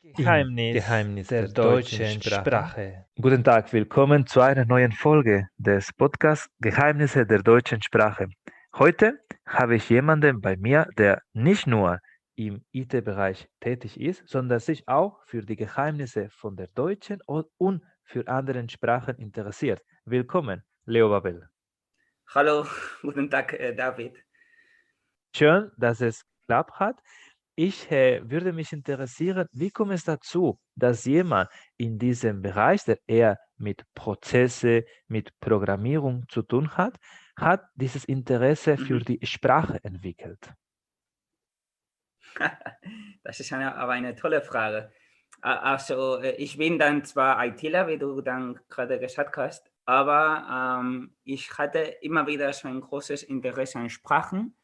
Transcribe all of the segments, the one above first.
Im Geheimnis Geheimnis der der deutschen deutschen Sprache. Sprache. Guten Tag, willkommen zu einer neuen Folge des Podcasts Geheimnisse der deutschen Sprache. Heute habe ich jemanden bei mir, der nicht nur im IT-Bereich tätig ist, sondern sich auch für die Geheimnisse von der deutschen und für andere Sprachen interessiert. Willkommen, Leo Babel. Hallo, guten Tag, David. Schön, dass es geklappt hat. Ich würde mich interessieren, wie kommt es dazu, dass jemand in diesem Bereich, der eher mit Prozesse, mit Programmierung zu tun hat dieses Interesse für Mhm. die Sprache entwickelt? Das ist aber eine tolle Frage. Also, ich bin dann zwar ITler, wie du dann gerade gesagt hast, aber ich hatte immer wieder so ein großes Interesse an Sprachen.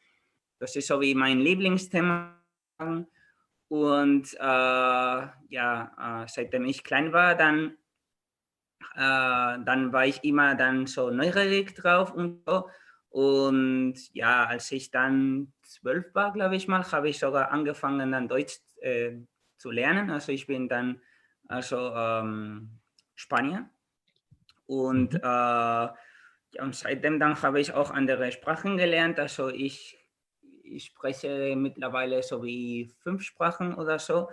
Das ist so wie mein Lieblingsthema. Und ja, seitdem ich klein war, dann war ich immer dann so neugierig drauf und so. Und ja, als ich dann 12 war, glaube ich mal, habe ich sogar angefangen, dann Deutsch zu lernen. Also ich bin dann Spanier. Und, Mhm. ja, und seitdem dann habe ich auch andere Sprachen gelernt. Also ich spreche mittlerweile so wie 5 Sprachen oder so.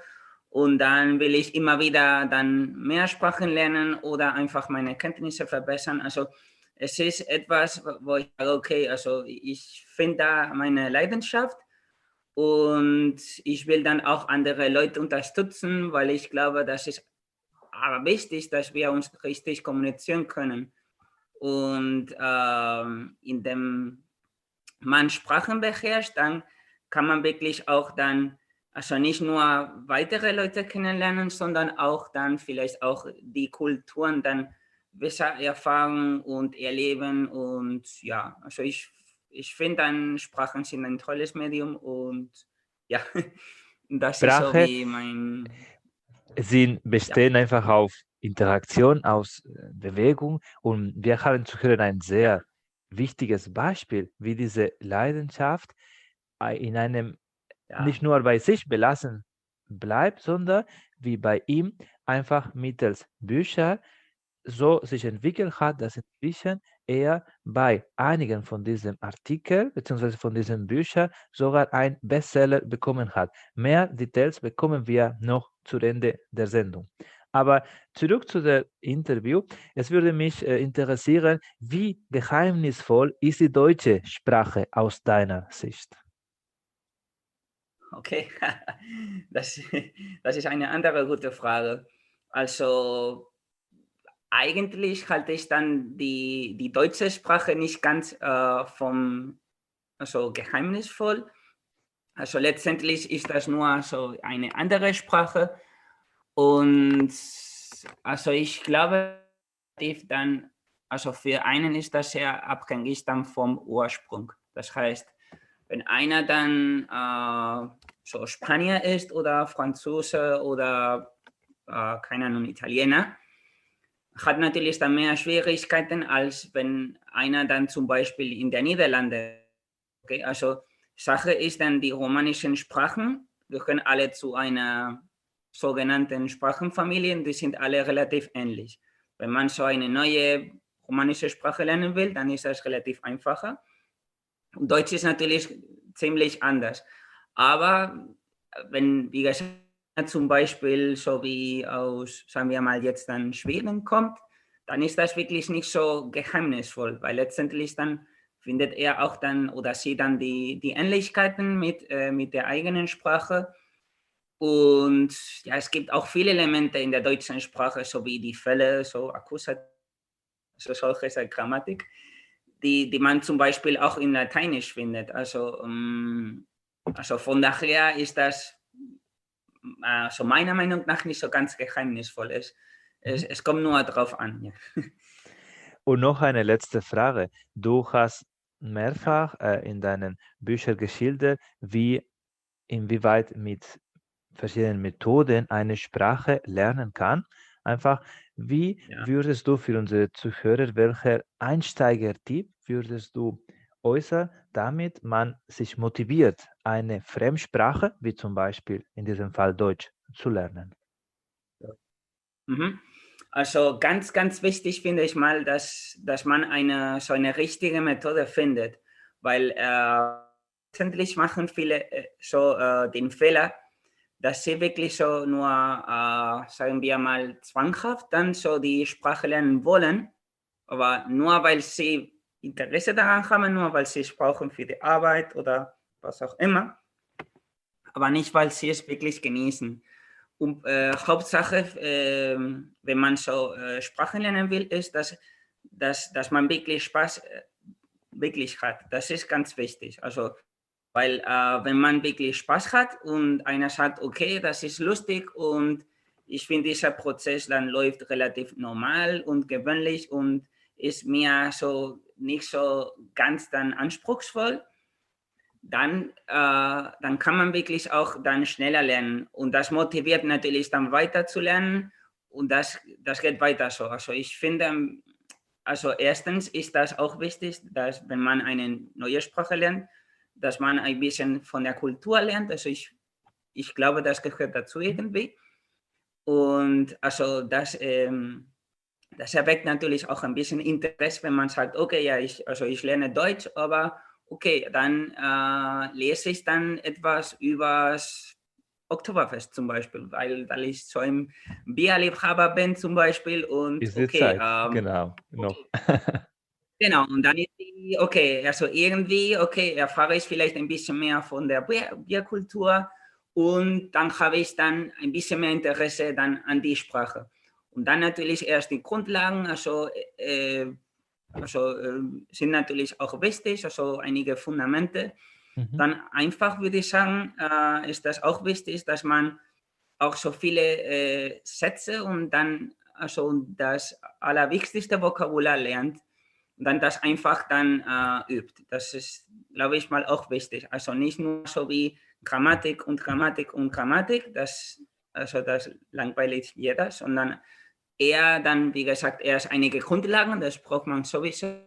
Und dann will ich immer wieder dann mehr Sprachen lernen oder einfach meine Kenntnisse verbessern. Also es ist etwas, wo ich sage, okay, also ich finde da meine Leidenschaft und ich will dann auch andere Leute unterstützen, weil ich glaube, das ist aber wichtig, dass wir uns richtig kommunizieren können. Und indem man Sprachen beherrscht, dann kann man wirklich auch dann, also nicht nur weitere Leute kennenlernen, sondern auch dann vielleicht auch die Kulturen dann besser erfahren und erleben. Und ja, also ich finde dann Sprachen sind ein tolles Medium und ja, das ist so Sprache wie mein, ja. bestehen einfach auf Interaktion, aus Bewegung und wir haben zu hören ein Ja, sehr wichtiges Beispiel, wie diese Leidenschaft in einem nicht ja, nur bei sich belassen bleibt, sondern wie bei ihm einfach mittels Bücher so sich entwickelt hat, dass inzwischen er bei einigen von diesen Artikeln bzw. von diesen Büchern sogar ein Bestseller bekommen hat. Mehr Details bekommen wir noch zu Ende der Sendung. Aber zurück zu dem Interview. Es würde mich interessieren, wie geheimnisvoll ist die deutsche Sprache aus deiner Sicht? okay. Das, das ist eine andere gute Frage. Also eigentlich halte ich dann die deutsche Sprache nicht ganz also geheimnisvoll. Also letztendlich ist das nur so eine andere Sprache. Und also ich glaube, dann, also für einen ist das sehr abhängig dann vom Ursprung. Das heißt, wenn einer dann so Spanier ist oder Franzose oder keine Ahnung, Italiener, hat natürlich dann mehr Schwierigkeiten, als wenn einer dann zum Beispiel in der Niederlande. Okay? Also Sache ist dann, die romanischen Sprachen gehören alle zu einer sogenannten Sprachenfamilie, die sind alle relativ ähnlich. Wenn man so eine neue romanische Sprache lernen will, dann ist das relativ einfacher. Deutsch ist natürlich ziemlich anders. Aber wenn, wie gesagt, zum Beispiel so wie aus, sagen wir mal, jetzt dann Schweden kommt, dann ist das wirklich nicht so geheimnisvoll, weil letztendlich dann findet er auch dann oder sie dann die Ähnlichkeiten mit der eigenen Sprache. Und ja, es gibt auch viele Elemente in der deutschen Sprache, so wie die Fälle, so Akkusativ, so solche Grammatik, die man zum Beispiel auch in Lateinisch findet. Also von daher ist das also meiner Meinung nach nicht so ganz geheimnisvoll. Mhm. Es kommt nur darauf an. Ja. Und noch eine letzte Frage. Du hast Ja. mehrfach in deinen Büchern geschildert, wie inwieweit mit verschiedenen Methoden eine Sprache lernen kann. Einfach, wie Ja. würdest du für unsere Zuhörer, welcher Einsteiger-Tipp würdest du äußern, damit man sich motiviert, eine Fremdsprache, wie zum Beispiel in diesem Fall Deutsch, zu lernen? Mhm. Also ganz, ganz wichtig finde ich mal, dass man so eine richtige Methode findet, weil letztendlich machen viele den Fehler, dass sie wirklich so nur, sagen wir mal, zwanghaft dann so die Sprache lernen wollen, aber nur weil sie Interesse daran haben, nur weil sie es brauchen für die Arbeit oder was auch immer, aber nicht, weil sie es wirklich genießen. Und Hauptsache, wenn man so Sprachen lernen will, ist, dass man wirklich Spaß wirklich hat. Das ist ganz wichtig. Also, weil wenn man wirklich Spaß hat und einer sagt, okay, das ist lustig und ich finde, dieser Prozess dann läuft relativ normal und gewöhnlich und ist mir so nicht so ganz dann anspruchsvoll, dann kann man wirklich auch dann schneller lernen. Und das motiviert natürlich dann weiter zu lernen und das geht weiter so. Also ich finde, also erstens ist das auch wichtig, dass wenn man eine neue Sprache lernt, dass man ein bisschen von der Kultur lernt. Also ich glaube, das gehört dazu irgendwie. Und also das erweckt natürlich auch ein bisschen Interesse, wenn man sagt, okay, ja, ich lerne Deutsch, aber okay, dann lese ich dann etwas übers Oktoberfest zum Beispiel, weil ich so ein Bierliebhaber bin zum Beispiel und Ist die okay, Zeit, genau, noch. okay, genau, und dann ist okay, also irgendwie, okay, erfahre ich vielleicht ein bisschen mehr von der Bierkultur und dann habe ich dann ein bisschen mehr Interesse dann an die Sprache. Und dann natürlich erst die Grundlagen, sind natürlich auch wichtig, also einige Fundamente. Mhm. Dann einfach würde ich sagen, ist das auch wichtig, dass man auch so viele Sätze und dann also das allerwichtigste Vokabular lernt und dann das einfach dann übt. Das ist, glaube ich, mal auch wichtig. Also nicht nur so wie Grammatik und Grammatik und Grammatik, das langweilig jeder, sondern eher dann, wie gesagt, erst einige Grundlagen, das braucht man sowieso.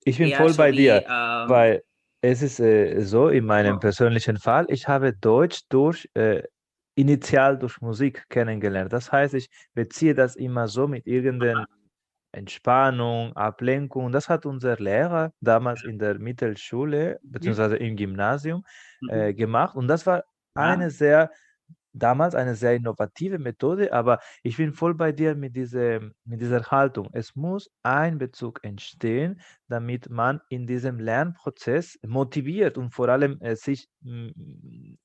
Ich bin Eher voll so bei wie, dir, weil es ist so in meinem oh, persönlichen Fall, ich habe Deutsch initial durch Musik kennengelernt. Das heißt, ich beziehe das immer so mit irgendeiner Entspannung, Ablenkung. Das hat unser Lehrer damals in der Mittelschule mhm, beziehungsweise im Gymnasium mhm, gemacht und das war ja, eine sehr damals eine sehr innovative Methode, aber ich bin voll bei dir mit dieser Haltung. Es muss ein Bezug entstehen, damit man in diesem Lernprozess motiviert und vor allem sich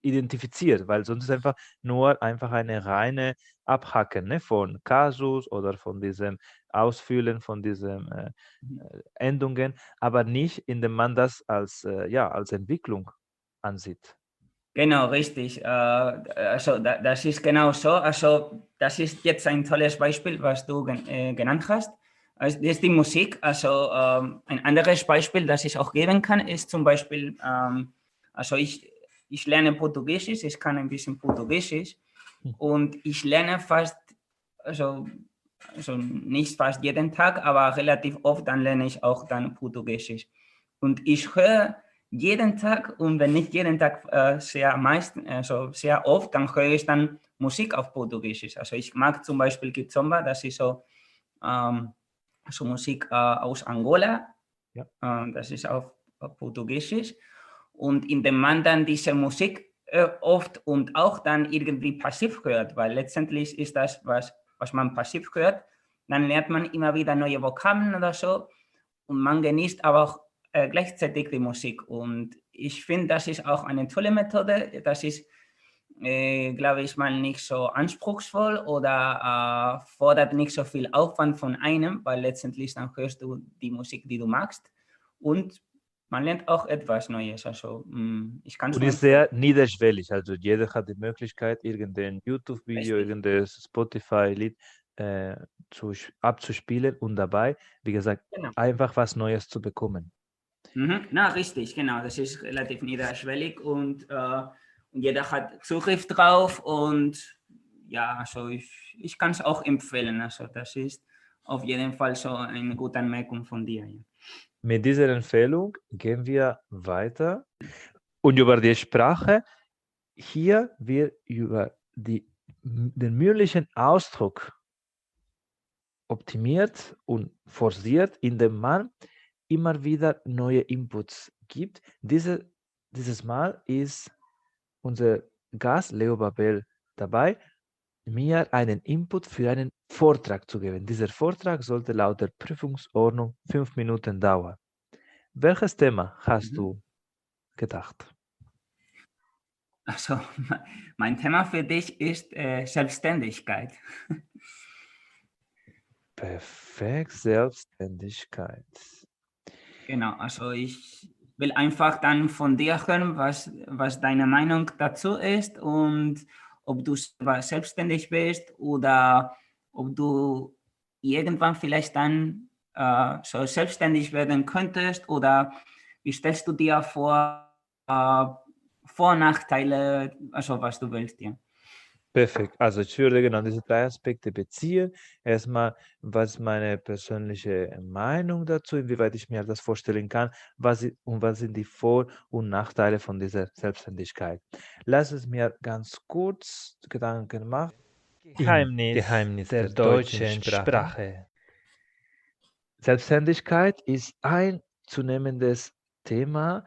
identifiziert, weil sonst ist einfach nur einfach eine reine Abhaken, ne, von Kasus oder von diesem Ausfüllen von diesen Endungen, aber nicht, indem man das als Entwicklung ansieht. genau, richtig. Also das ist genau so. Also das ist jetzt ein tolles Beispiel, was du genannt hast. Also, das ist die Musik. Also ein anderes Beispiel, das ich auch geben kann, ist zum Beispiel, also ich lerne Portugiesisch, ich kann ein bisschen Portugiesisch und ich lerne also, also nicht fast jeden Tag, aber relativ oft, dann lerne ich auch dann Portugiesisch. Und ich höre jeden Tag und wenn nicht jeden Tag also sehr oft, dann höre ich dann Musik auf Portugiesisch. Also ich mag zum Beispiel Kizomba, das ist so Musik aus Angola, Ja. das ist auf Portugiesisch. Und indem man dann diese Musik oft und auch dann irgendwie passiv hört, weil letztendlich ist das, was man passiv hört, dann lernt man immer wieder neue Vokabeln oder so und man genießt aber auch gleichzeitig die Musik. Und ich finde, das ist auch eine tolle Methode. Das ist, glaube ich, mal nicht so anspruchsvoll oder fordert nicht so viel Aufwand von einem, weil letztendlich dann hörst du die Musik, die du magst. Und man lernt auch etwas Neues. Also ich kann es Und nur ist empfehlen. sehr niederschwellig. Also jeder hat die Möglichkeit, irgendein YouTube-Video, Richtig. irgendein Spotify-Lied abzuspielen und dabei, wie gesagt, Genau. einfach was Neues zu bekommen. Mhm. Na, richtig, genau. Das ist relativ niederschwellig und jeder hat Zugriff drauf und ja, also ich kann es auch empfehlen. Also das ist auf jeden Fall so eine gute Anmerkung von dir. Ja. Mit dieser Empfehlung gehen wir weiter und über die Sprache. Hier wird über den mündlichen Ausdruck optimiert und forciert, indem man immer wieder neue Inputs gibt. Dieses Mal ist unser Gast Leo Babel dabei, mir einen Input für einen Vortrag zu geben. Dieser Vortrag sollte laut der Prüfungsordnung 5 Minuten dauern. Welches Thema hast du gedacht? Also, mein Thema für dich ist Selbstständigkeit. Perfekt, Selbstständigkeit. Genau, also ich will einfach dann von dir hören, was deine Meinung dazu ist und ob du selber selbstständig bist oder ob du irgendwann vielleicht dann so selbstständig werden könntest oder wie stellst du dir vor, Vor- und Nachteile, also was du willst, ja. Perfekt. Also ich würde genau diese 3 Aspekte beziehen. Erstmal, was meine persönliche Meinung dazu, inwieweit ich mir das vorstellen kann, was sind die Vor- und Nachteile von dieser Selbstständigkeit. Lass es mir ganz kurz Gedanken machen. Geheimnis der deutschen Sprache. Selbstständigkeit ist ein zunehmendes Thema,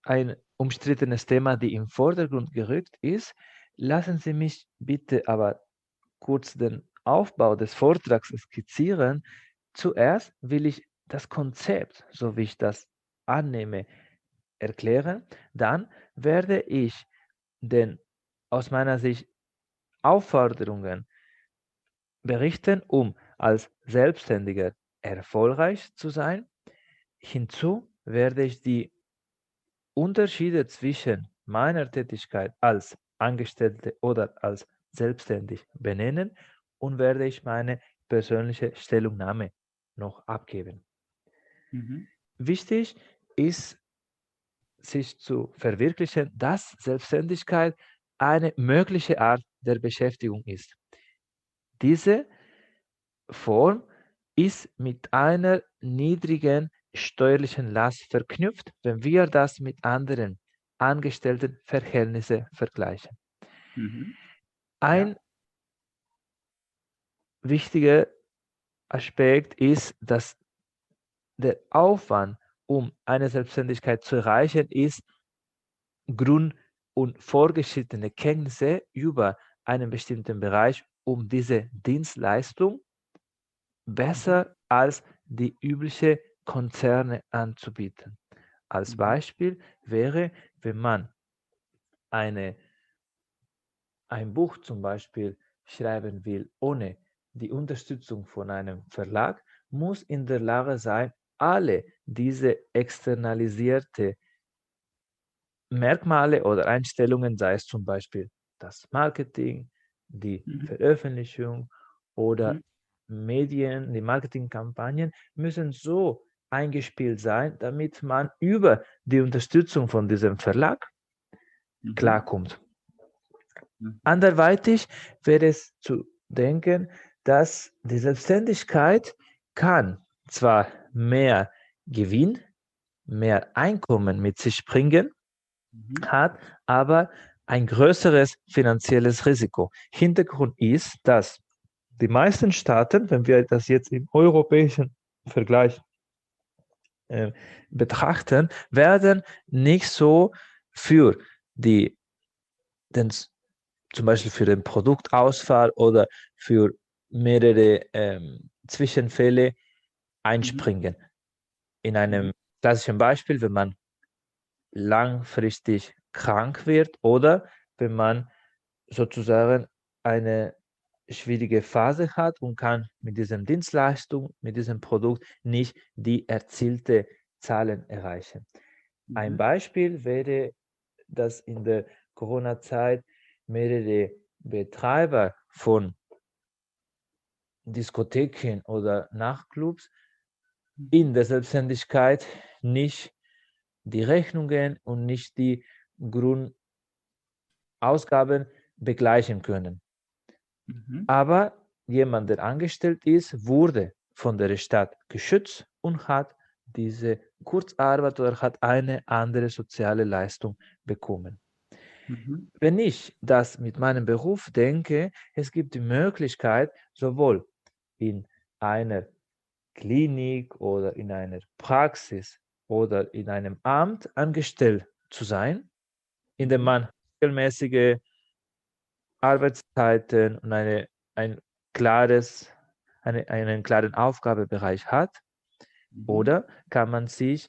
ein umstrittenes Thema, die im Vordergrund gerückt ist. Lassen Sie mich bitte aber kurz den Aufbau des Vortrags skizzieren. Zuerst will ich das Konzept, so wie ich das annehme, erklären. Dann werde ich den aus meiner Sicht Aufforderungen berichten, um als Selbstständiger erfolgreich zu sein. Hinzu werde ich die Unterschiede zwischen meiner Tätigkeit als Angestellte oder als selbstständig benennen und werde ich meine persönliche Stellungnahme noch abgeben. Wichtig ist, sich zu verwirklichen, dass Selbstständigkeit eine mögliche Art der Beschäftigung ist. Diese Form ist mit einer niedrigen steuerlichen Last verknüpft, wenn wir das mit anderen Angestelltenverhältnissen vergleichen. Ein wichtiger Aspekt ist, dass der Aufwand, um eine Selbstständigkeit zu erreichen, ist Grund- und vorgeschrittene Kenntnisse über einen bestimmten Bereich, um diese Dienstleistung besser als die übliche Konzerne anzubieten. Als Beispiel wäre, wenn man ein Buch zum Beispiel schreiben will, ohne die Unterstützung von einem Verlag, muss in der Lage sein, alle diese externalisierte Merkmale oder Einstellungen, sei es zum Beispiel das Marketing, die Veröffentlichung oder Medien, die Marketingkampagnen, müssen so eingespielt sein, damit man über die Unterstützung von diesem Verlag klarkommt. Anderweitig wäre es zu denken, dass die Selbstständigkeit kann zwar mehr Gewinn, mehr Einkommen mit sich bringen, hat aber ein größeres finanzielles Risiko. Hintergrund ist, dass die meisten Staaten, wenn wir das jetzt im europäischen Vergleich betrachten, werden nicht so für zum Beispiel für den Produktausfall oder für mehrere Zwischenfälle einspringen. In einem klassischen Beispiel, wenn man langfristig krank wird oder wenn man sozusagen eine schwierige Phase hat und kann mit dieser Dienstleistung, mit diesem Produkt nicht die erzielte Zahlen erreichen. Ein Beispiel wäre, dass in der Corona-Zeit mehrere Betreiber von Diskotheken oder Nachtclubs in der Selbstständigkeit nicht die Rechnungen und nicht die Grundausgaben begleichen können. Aber jemand, der angestellt ist, wurde von der Stadt geschützt und hat diese Kurzarbeit oder hat eine andere soziale Leistung bekommen. Wenn ich das mit meinem Beruf denke, es gibt die Möglichkeit, sowohl in einer Klinik oder in einer Praxis oder in einem Amt angestellt zu sein, in dem man regelmäßige Arbeitszeiten und ein klares, einen klaren Aufgabenbereich hat, oder kann man sich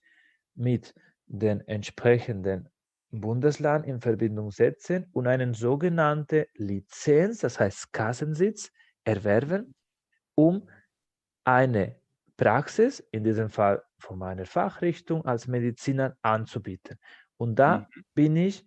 mit dem entsprechenden Bundesland in Verbindung setzen und eine sogenannte Lizenz, das heißt Kassensitz, erwerben, um eine Praxis, in diesem Fall von meiner Fachrichtung als Mediziner, anzubieten. Und da bin ich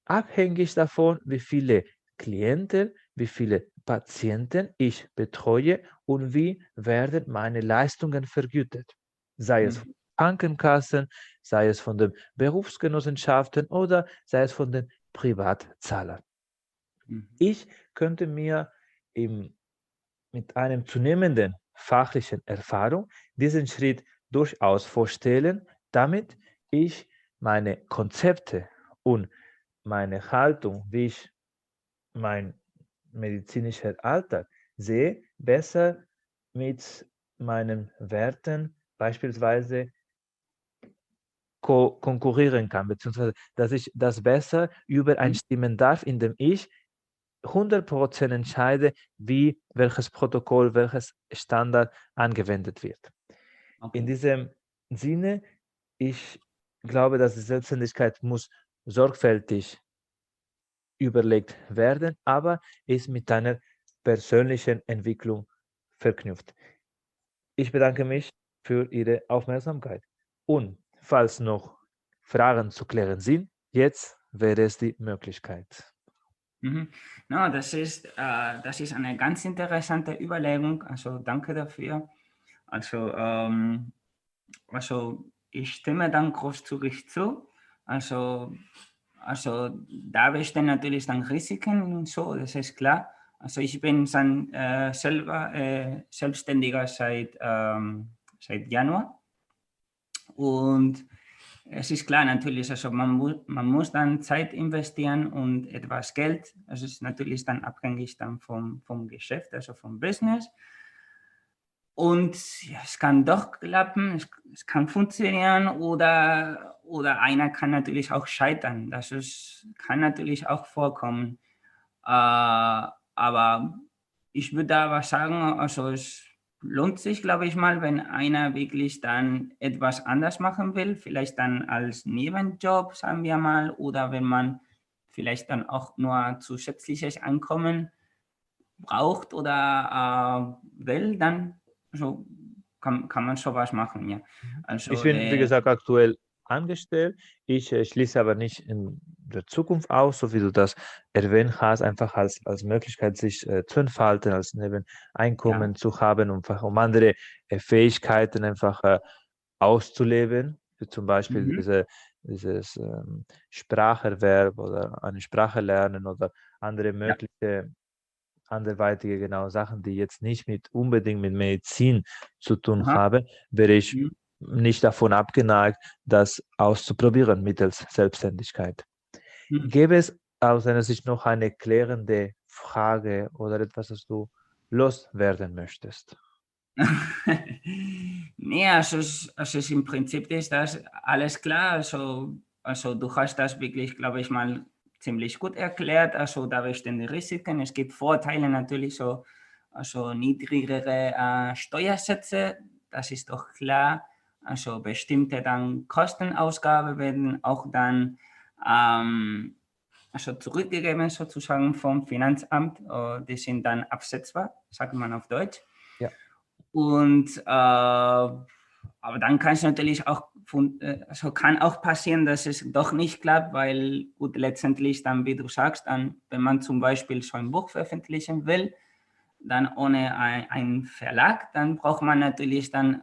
abhängig davon, wie viele Klienten, wie viele Patienten ich betreue und wie werden meine Leistungen vergütet. Sei es von Krankenkassen, sei es von den Berufsgenossenschaften oder sei es von den Privatzahlern. Ich könnte mir mit einem zunehmenden fachlichen Erfahrung diesen Schritt durchaus vorstellen, damit ich meine Konzepte und meine Haltung, wie ich mein medizinischer Alltag sehe, besser mit meinen Werten beispielsweise konkurrieren kann, beziehungsweise dass ich das besser übereinstimmen darf, indem ich 100% entscheide, wie welches Protokoll, welches Standard angewendet wird. In diesem Sinne, ich glaube, dass die Selbstständigkeit muss sorgfältig überlegt werden, aber ist mit einer persönlichen Entwicklung verknüpft. Ich bedanke mich für Ihre Aufmerksamkeit. Und falls noch Fragen zu klären sind, jetzt wäre es die Möglichkeit. No, das ist eine ganz interessante Überlegung. Also danke dafür. Also ich stimme dann großzügig zu. Also da bestehen natürlich dann Risiken und so, das ist klar. Also ich bin dann selber Selbstständiger seit Januar. Und es ist klar natürlich, also man muss dann Zeit investieren und etwas Geld. Es ist natürlich dann abhängig dann vom Geschäft, also vom Business. Und ja, es kann doch klappen, es kann funktionieren oder einer kann natürlich auch scheitern. Kann natürlich auch vorkommen. Aber ich würde aber sagen, also es lohnt sich, glaube ich mal, wenn einer wirklich dann etwas anders machen will, vielleicht dann als Nebenjob, sagen wir mal, oder wenn man vielleicht dann auch nur zusätzliches Einkommen braucht oder will, dann so kann man sowas machen, ja. Also, ich bin, wie gesagt, aktuell angestellt. Ich schließe aber nicht in der Zukunft aus, so wie du das erwähnt hast, einfach als Möglichkeit, sich zu entfalten, als Nebeneinkommen zu haben, um andere Fähigkeiten einfach auszuleben, wie zum Beispiel dieses Spracherwerb oder eine Sprache lernen oder andere mögliche anderweitige genau Sachen, die jetzt nicht unbedingt mit Medizin zu tun haben, wäre ich nicht davon abgeneigt, das auszuprobieren mittels Selbstständigkeit. Gäbe es aus deiner Sicht noch eine klärende Frage oder etwas, das du loswerden möchtest? Nee, also im Prinzip ist das alles klar. Also du hast das wirklich, glaube ich mal, ziemlich gut erklärt. Also da bestehen die Risiken. Es gibt Vorteile natürlich, also niedrigere Steuersätze, das ist doch klar. Also bestimmte dann Kostenausgaben werden auch dann also zurückgegeben sozusagen vom Finanzamt. Die sind dann absetzbar, sagt man auf Deutsch. Ja. Und aber dann kann es natürlich auch, also kann auch passieren, dass es doch nicht klappt, weil gut, letztendlich dann, wie du sagst, dann, wenn man zum Beispiel so ein Buch veröffentlichen will, dann ohne einen Verlag, dann braucht man natürlich dann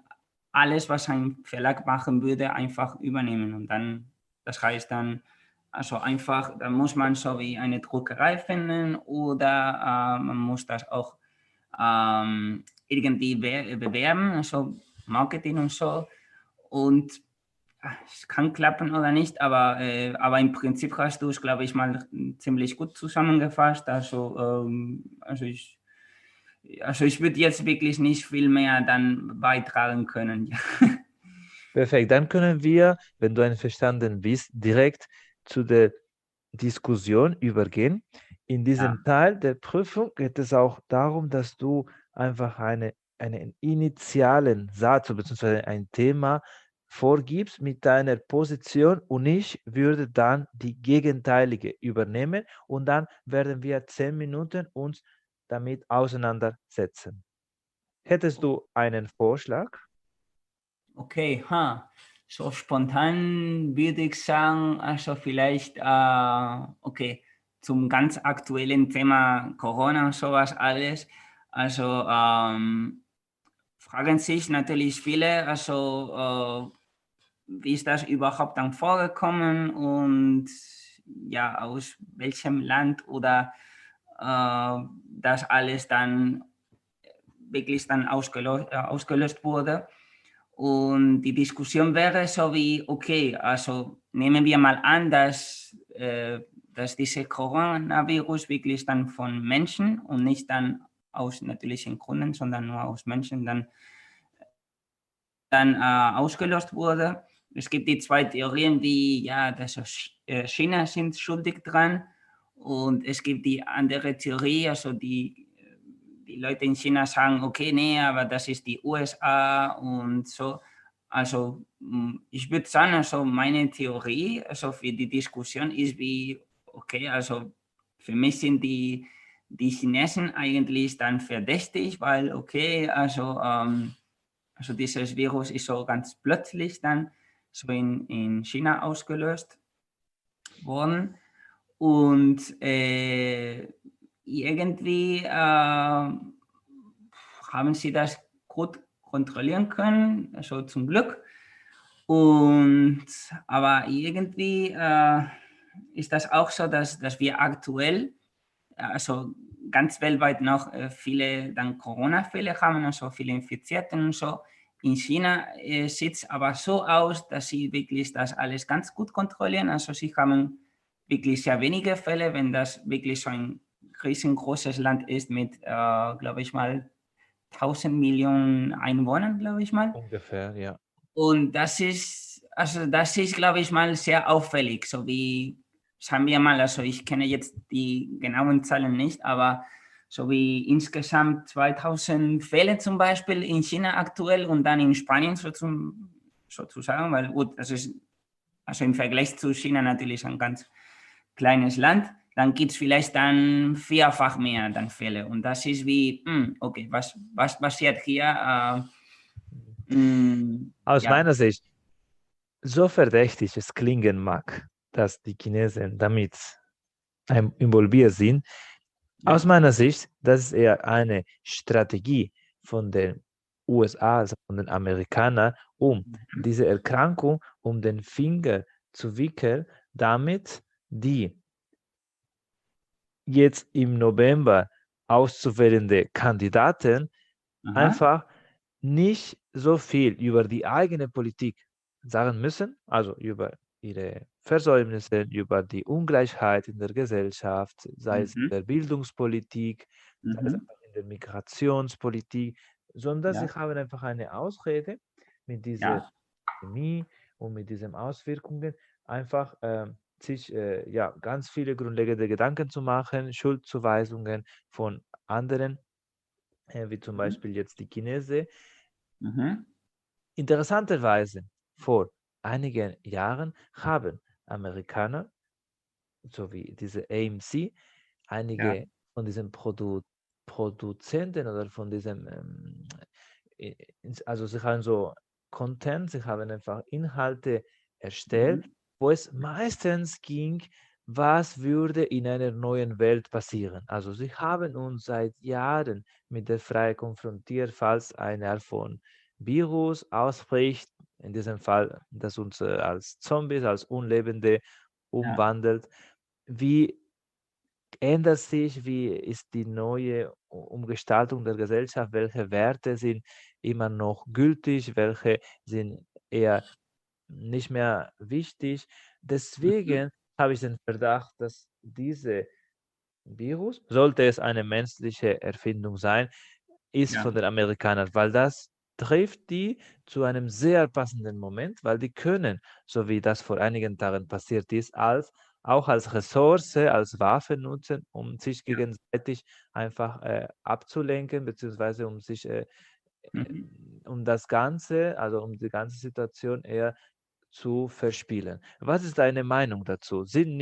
alles, was ein Verlag machen würde, einfach übernehmen. Und dann, das heißt dann, also einfach, da muss man so wie eine Druckerei finden oder man muss das auch irgendwie bewerben, also Marketing und so. Und es kann klappen oder nicht, aber im Prinzip hast du es, glaube ich, mal ziemlich gut zusammengefasst. Also also ich würde jetzt wirklich nicht viel mehr dann beitragen können. Ja. Perfekt, dann können wir, wenn du einverstanden bist, direkt zu der Diskussion übergehen. In diesem Teil der Prüfung geht es auch darum, dass du einfach einen initialen Satz bzw. ein Thema vorgibst mit deiner Position und ich würde dann die gegenteilige übernehmen und dann werden wir 10 Minuten uns damit auseinandersetzen. Hättest du einen Vorschlag? Okay, so spontan würde ich sagen, also vielleicht, okay, zum ganz aktuellen Thema Corona und sowas alles. Also fragen sich natürlich viele, also wie ist das überhaupt dann vorgekommen und ja, aus welchem Land oder das alles dann wirklich dann ausgelöst wurde. Und die Diskussion wäre so wie, okay, also nehmen wir mal an, dass diese Coronavirus wirklich dann von Menschen und nicht dann aus natürlichen Gründen, sondern nur aus Menschen dann ausgelöst wurde. Es gibt die zwei Theorien, wie ja, dass China sind schuldig dran und es gibt die andere Theorie, also die Leute in China sagen, okay, nee, aber das ist die USA und so. Also ich würde sagen, also meine Theorie, also für die Diskussion ist wie, okay, also für mich sind die Chinesen eigentlich dann verdächtig, weil, okay, also dieses Virus ist so ganz plötzlich dann so in China ausgelöst worden. Und irgendwie haben sie das gut kontrollieren können, also zum Glück. Aber irgendwie ist das auch so, dass wir aktuell, also ganz weltweit noch viele dann Corona-Fälle haben, also viele Infizierte und so. In China sieht es aber so aus, dass sie wirklich das alles ganz gut kontrollieren. Also sie haben wirklich sehr wenige Fälle, wenn das wirklich so ein riesengroßes Land ist mit, glaube ich mal, 1000 Millionen Einwohnern, glaube ich mal. Ungefähr, ja. Und also das ist, glaube ich mal, sehr auffällig, so wie, sagen wir mal, also ich kenne jetzt die genauen Zahlen nicht, aber so wie insgesamt 2000 Fälle zum Beispiel in China aktuell und dann in Spanien sozusagen, weil gut, das ist also im Vergleich zu China natürlich ein ganz kleines Land, dann gibt es vielleicht dann vierfach mehr dann Fälle. Und das ist wie, okay, was passiert hier? Aus Ja. meiner Sicht, so verdächtig es klingen mag, dass die Chinesen damit involviert sind, aus meiner Sicht, das ist eher eine Strategie von den USA, also von den Amerikanern, um diese Erkrankung um den Finger zu wickeln, damit die jetzt im November auszuwählende Kandidaten einfach nicht so viel über die eigene Politik sagen müssen, also über ihre Versäumnisse, über die Ungleichheit in der Gesellschaft, sei es in der Bildungspolitik, sei es einfach in der Migrationspolitik, sondern sie haben einfach eine Ausrede mit dieser Pandemie und mit diesen Auswirkungen einfach sich ja, ganz viele grundlegende Gedanken zu machen, Schuldzuweisungen von anderen, wie zum Beispiel jetzt die Chinesen. Interessanterweise, vor einigen Jahren haben Amerikaner, sowie diese AMC, einige von diesen Produzenten oder von diesem, also sie haben so Content, sie haben einfach Inhalte erstellt, wo es meistens ging, was würde in einer neuen Welt passieren. Also sie haben uns seit Jahren mit der Frage konfrontiert, falls eine Art von Virus ausbricht, in diesem Fall, das uns als Zombies, als Unlebende umwandelt. Wie ändert sich, wie ist die neue Umgestaltung der Gesellschaft, welche Werte sind immer noch gültig, welche sind eher nicht mehr wichtig. Deswegen habe ich den Verdacht, dass diese Virus, sollte es eine menschliche Erfindung sein, ist Ja. von den Amerikanern, weil das trifft die zu einem sehr passenden Moment, weil die können, so wie das vor einigen Tagen passiert ist, auch als Ressource, als Waffe nutzen, um sich Ja. gegenseitig einfach abzulenken, beziehungsweise Mhm. um das Ganze, also um die ganze Situation eher zu verspielen. Was ist deine Meinung dazu? Sind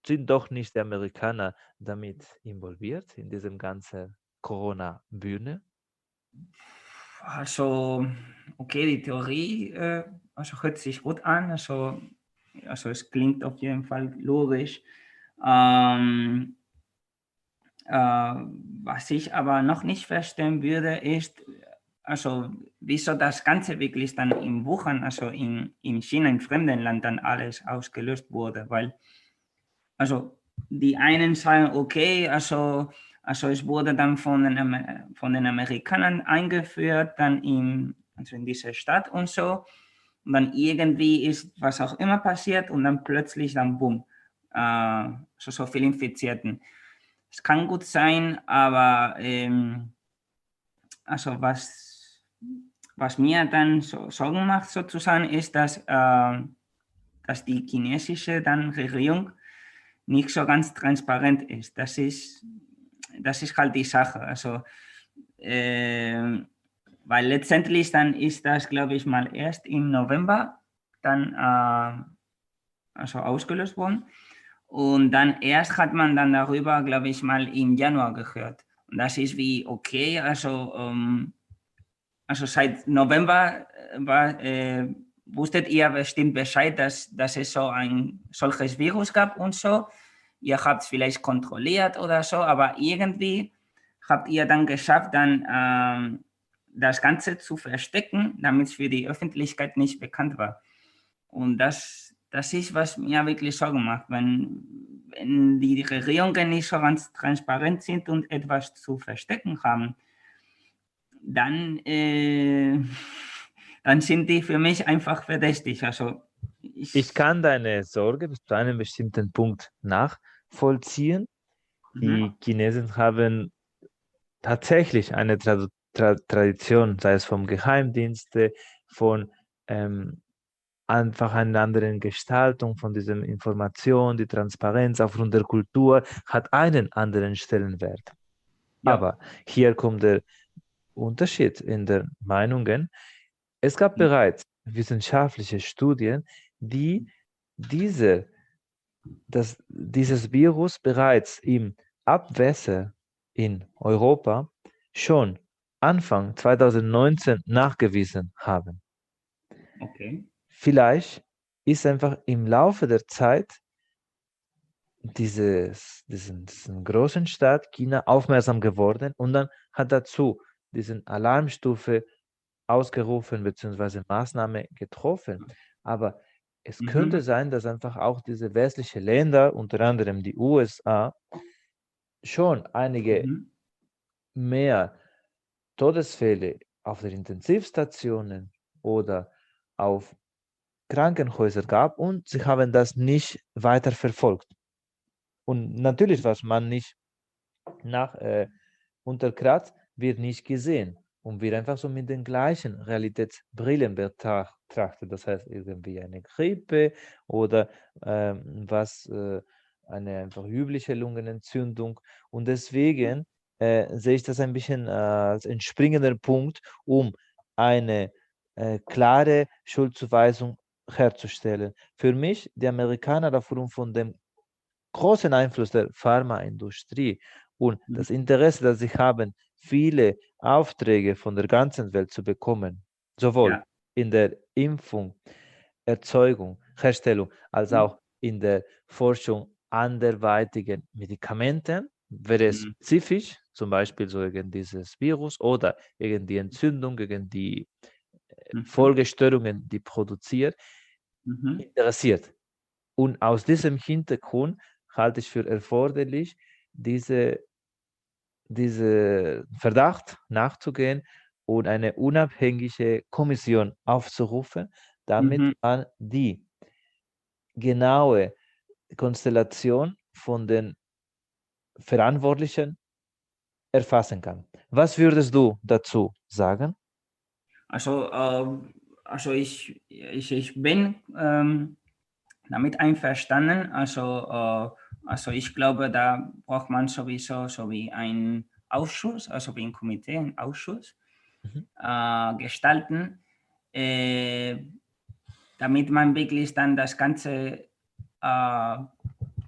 doch nicht die Amerikaner damit involviert in diesem ganzen Corona-Bühne? Also, okay, die Theorie also hört sich gut an. Also es klingt auf jeden Fall logisch. Ähm, was ich aber noch nicht verstehen würde, ist, also wieso das Ganze wirklich dann in Wuhan, also in China, im fremden Land dann alles ausgelöst wurde. Weil, also die einen sagen, okay, also es wurde dann von den Amerikanern eingeführt, dann also in dieser Stadt und so. Und dann irgendwie ist was auch immer passiert und dann plötzlich dann bumm, so viele Infizierten. Es kann gut sein, aber also was mir dann so Sorgen macht sozusagen, ist, dass die chinesische dann Regierung nicht so ganz transparent ist. Das ist halt die Sache. Also, weil letztendlich dann ist das, glaube ich, mal erst im November dann also ausgelöst worden. Und dann erst hat man dann darüber, glaube ich, mal im Januar gehört. Und das ist wie, okay, also seit November wusstet ihr bestimmt Bescheid, dass es so ein solches Virus gab und so. Ihr habt es vielleicht kontrolliert oder so, aber irgendwie habt ihr dann geschafft, dann das Ganze zu verstecken, damit es für die Öffentlichkeit nicht bekannt war. Und das ist, was mir wirklich Sorgen macht, wenn die Regierungen nicht so ganz transparent sind und etwas zu verstecken haben, dann, dann sind die für mich einfach verdächtig. Also Ich kann deine Sorge bis zu einem bestimmten Punkt nachvollziehen. Die Chinesen haben tatsächlich eine Tradition, sei es vom Geheimdienste, von einfach einer anderen Gestaltung von dieser Information, die Transparenz aufgrund der Kultur hat einen anderen Stellenwert. Ja. Aber hier kommt der Unterschied in den Meinungen. Es gab bereits wissenschaftliche Studien, die dieses Virus bereits im Abwässer in Europa schon Anfang 2019 nachgewiesen haben. Okay. Vielleicht ist einfach im Laufe der Zeit diesen großen Staat China aufmerksam geworden und dann hat dazu diesen Alarmstufe ausgerufen bzw. Maßnahme getroffen. Aber es könnte sein, dass einfach auch diese westlichen Länder, unter anderem die USA, schon einige mehr Todesfälle auf den Intensivstationen oder auf Krankenhäuser gab und sie haben das nicht weiter verfolgt. Und natürlich, was man nicht nach unterkratzt, wird nicht gesehen und wird einfach so mit den gleichen Realitätsbrillen betrachtet. Das heißt irgendwie eine Grippe oder eine einfach übliche Lungenentzündung. Und deswegen sehe ich das ein bisschen als entspringender Punkt, um eine klare Schuldzuweisung herzustellen. Für mich, die Amerikaner aufgrund von dem großen Einfluss der Pharmaindustrie und das Interesse, das sie haben, viele Aufträge von der ganzen Welt zu bekommen, sowohl in der Impfung, Erzeugung, Herstellung, als auch in der Forschung anderweitigen Medikamenten, wäre spezifisch, zum Beispiel so gegen dieses Virus oder gegen die Entzündung, gegen die Folgestörungen, die produziert, interessiert. Und aus diesem Hintergrund halte ich für erforderlich, diese Verdacht nachzugehen und eine unabhängige Kommission aufzurufen, damit man die genaue Konstellation von den Verantwortlichen erfassen kann. Was würdest du dazu sagen? Also ich bin damit einverstanden. Also ich glaube, da braucht man sowieso so wie einen Ausschuss, also wie ein Komitee, einen Ausschuss gestalten, damit man wirklich dann das Ganze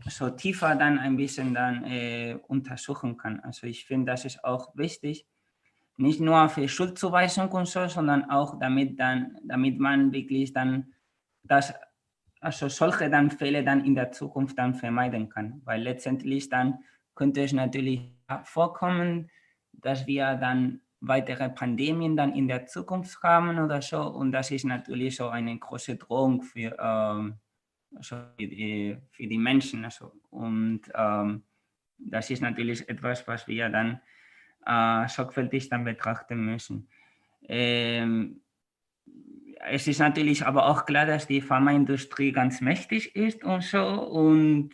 so tiefer dann ein bisschen dann untersuchen kann. Also ich finde, das ist auch wichtig, nicht nur für Schuldzuweisung und so, sondern auch damit man wirklich dann also solche dann Fälle dann in der Zukunft dann vermeiden kann. Weil letztendlich dann könnte es natürlich vorkommen, dass wir dann weitere Pandemien dann in der Zukunft haben oder so. Und das ist natürlich so eine große Drohung also für die Menschen. Also. Und das ist natürlich etwas, was wir dann sorgfältig dann betrachten müssen. Es ist natürlich aber auch klar, dass die Pharmaindustrie ganz mächtig ist und so. Und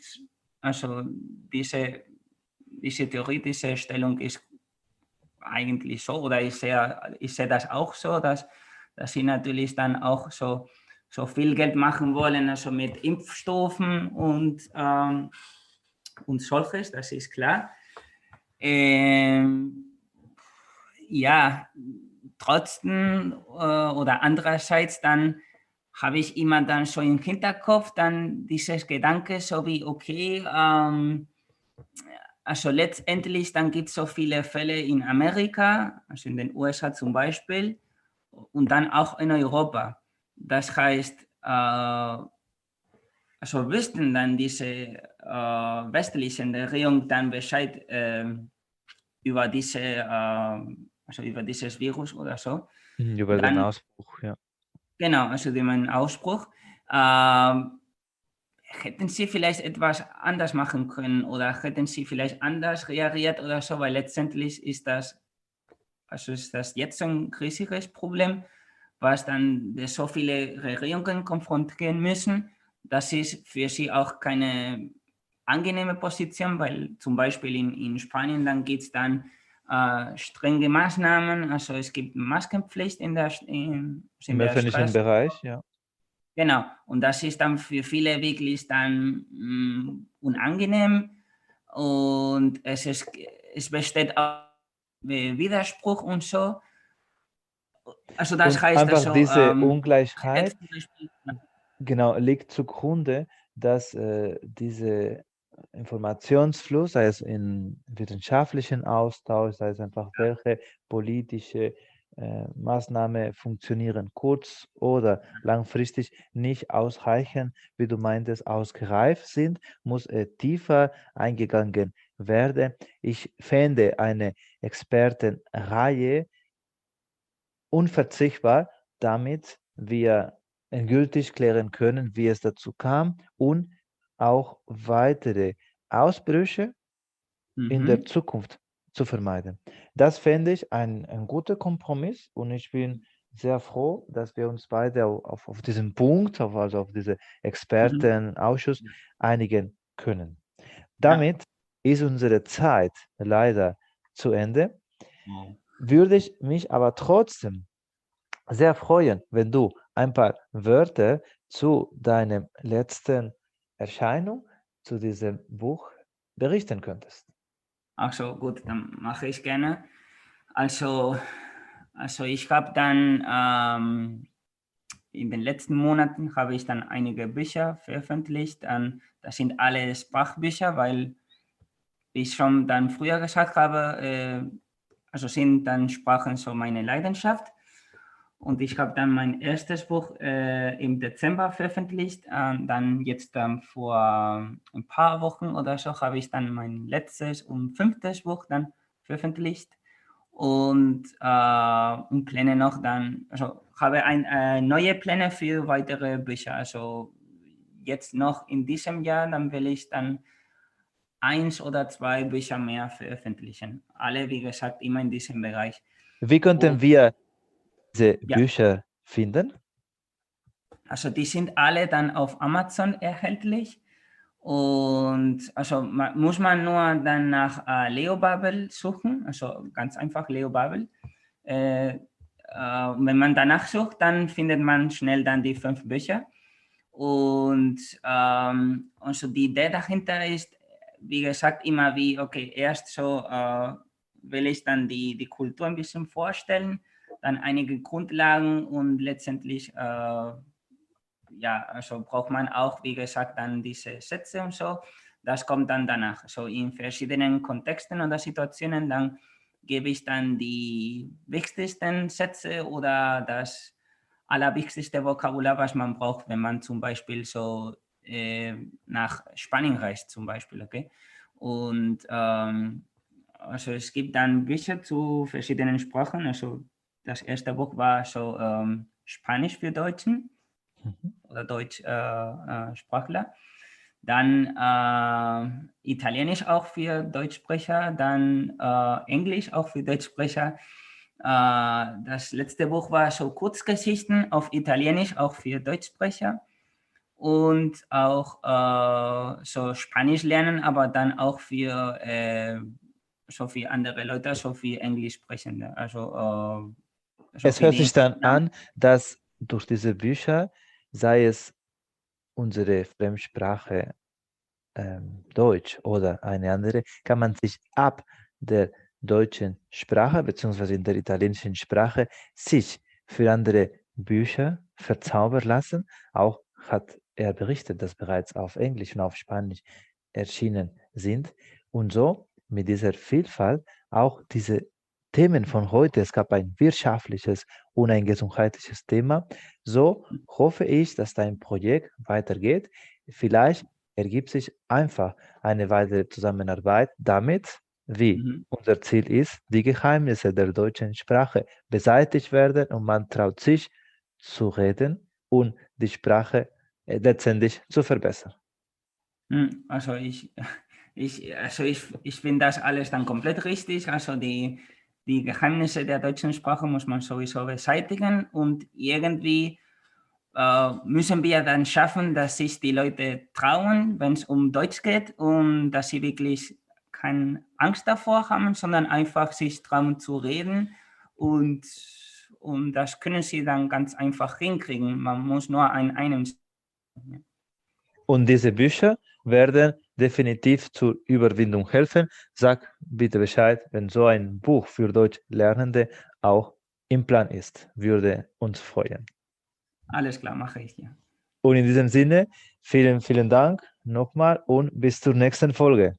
also diese Theorie, diese Stellung ist eigentlich so, oder ich sehe das auch so, dass sie natürlich dann auch so viel Geld machen wollen, also mit Impfstoffen und solches, das ist klar. Ja, trotzdem oder andererseits dann habe ich immer dann so im Hinterkopf dann dieses Gedanke, so wie, okay, also letztendlich dann gibt es so viele Fälle in Amerika, also in den USA zum Beispiel, und dann auch in Europa. Das heißt, also wüssten dann diese westlichen Regierungen dann Bescheid über über dieses Virus oder so. Über den Dann, Ausbruch, ja. genau, also über meinen Ausspruch. Hätten Sie vielleicht etwas anders machen können oder hätten Sie vielleicht anders reagiert oder so, weil letztendlich ist das jetzt ein riesiges Problem, was dann so viele Regierungen konfrontieren müssen. Das ist für sie auch keine angenehme Position, weil zum Beispiel in Spanien dann gibt es dann strenge Maßnahmen, also es gibt Maskenpflicht in der Im öffentlichen Straße. Bereich, ja. Genau, und das ist dann für viele wirklich dann unangenehm und es besteht auch Widerspruch und so. Also das Und heißt einfach also, diese jetzt Ungleichheit, zum Beispiel, genau, liegt zugrunde, dass diese Informationsfluss, sei es in wissenschaftlichen Austausch, sei es einfach welche politische Maßnahme funktionieren kurz- oder langfristig nicht ausreichend, wie du meintest, ausgereift sind, muss tiefer eingegangen werden. Ich fände eine Expertenreihe unverzichtbar, damit wir endgültig klären können, wie es dazu kam und auch weitere Ausbrüche in der Zukunft zu vermeiden. Das fände ich ein guter Kompromiss und ich bin sehr froh, dass wir uns beide auf diesen Punkt, also auf diesen Expertenausschuss einigen können. Damit ist unsere Zeit leider zu Ende. Würde ich mich aber trotzdem sehr freuen, wenn du ein paar Wörter zu deinem letzten Erscheinung, zu diesem Buch berichten könntest. Ach so, gut, dann mache ich gerne. Also ich habe dann in den letzten Monaten habe ich dann einige Bücher veröffentlicht. Das sind alle Sprachbücher, weil ich schon dann früher gesagt habe, also sind dann Sprachen so meine Leidenschaft. Und ich habe dann mein erstes Buch im Dezember veröffentlicht. Dann jetzt vor ein paar Wochen oder so habe ich dann mein letztes und 5. Buch dann veröffentlicht. Und Pläne noch dann, also habe neue Pläne für weitere Bücher. Also jetzt noch in diesem Jahr, dann will ich dann 1 oder 2 Bücher mehr veröffentlichen. Alle, wie gesagt, immer in diesem Bereich. Wie könnten wir diese Ja. Bücher finden? Also die sind alle dann auf Amazon erhältlich Und also muss man nur dann nach Leo-Babel suchen, also ganz einfach Leo-Babel. Wenn man danach sucht, dann findet man schnell dann die 5 Bücher. Und so die Idee dahinter ist, wie gesagt, immer wie, okay, erst so will ich dann die Kultur ein bisschen vorstellen, dann einige Grundlagen und letztendlich ja, also braucht man auch, wie gesagt, dann diese Sätze und so. Das kommt dann danach. So in verschiedenen Kontexten oder Situationen, dann gebe ich dann die wichtigsten Sätze oder das allerwichtigste Vokabular, was man braucht, wenn man zum Beispiel so nach Spanien reist, zum Beispiel, okay? Und also es gibt dann Bücher zu verschiedenen Sprachen. Also das erste Buch war so Spanisch für Deutschen oder Deutschsprachler. Dann Italienisch auch für Deutschsprecher, dann Englisch auch für Deutschsprecher. Das letzte Buch war so Kurzgeschichten auf Italienisch, auch für Deutschsprecher. Und auch so Spanisch lernen, aber dann auch für so für andere Leute, so für Englisch sprechende. Also Es hört sich dann an, dass durch diese Bücher, sei es unsere Fremdsprache Deutsch oder eine andere, kann man sich ab der deutschen Sprache bzw. in der italienischen Sprache sich für andere Bücher verzaubern lassen. Auch hat er berichtet, dass bereits auf Englisch und auf Spanisch erschienen sind. Und so mit dieser Vielfalt auch diese Themen von heute, es gab ein wirtschaftliches und ein gesundheitliches Thema. So hoffe ich, dass dein Projekt weitergeht. Vielleicht ergibt sich einfach eine weitere Zusammenarbeit damit, wie unser Ziel ist, die Geheimnisse der deutschen Sprache beseitigt werden und man traut sich zu reden und die Sprache letztendlich zu verbessern. Also ich finde das alles dann komplett richtig. Also die Geheimnisse der deutschen Sprache muss man sowieso beseitigen und irgendwie müssen wir dann schaffen, dass sich die Leute trauen, wenn es um Deutsch geht und dass sie wirklich keine Angst davor haben, sondern einfach sich trauen zu reden und das können sie dann ganz einfach hinkriegen. Man muss nur an einem. Und diese Bücher werden definitiv zur Überwindung helfen. Sag bitte Bescheid, wenn so ein Buch für Deutschlernende auch im Plan ist. Würde uns freuen. Alles klar, mache ich, ja. Und in diesem Sinne, vielen, vielen Dank nochmal und bis zur nächsten Folge.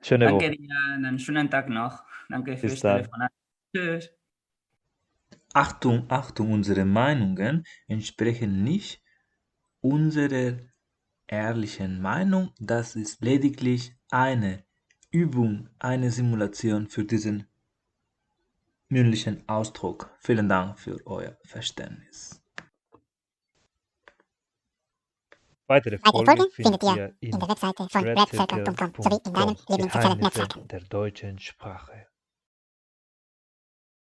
Schöne Woche. Danke dir, einen schönen Tag noch. Danke Bis fürs dann. Telefonat. Tschüss. Achtung, Achtung, unsere Meinungen entsprechen nicht unserer ehrlichen Meinung. Das ist lediglich eine Übung, eine Simulation für diesen mündlichen Ausdruck. Vielen Dank für euer Verständnis. Weitere Folgen findet ihr in der Webseite von redcircle.com redcircle.com sowie in deinem Lieblingssozialen Geheimnisse Netzwerk. der deutschen Sprache.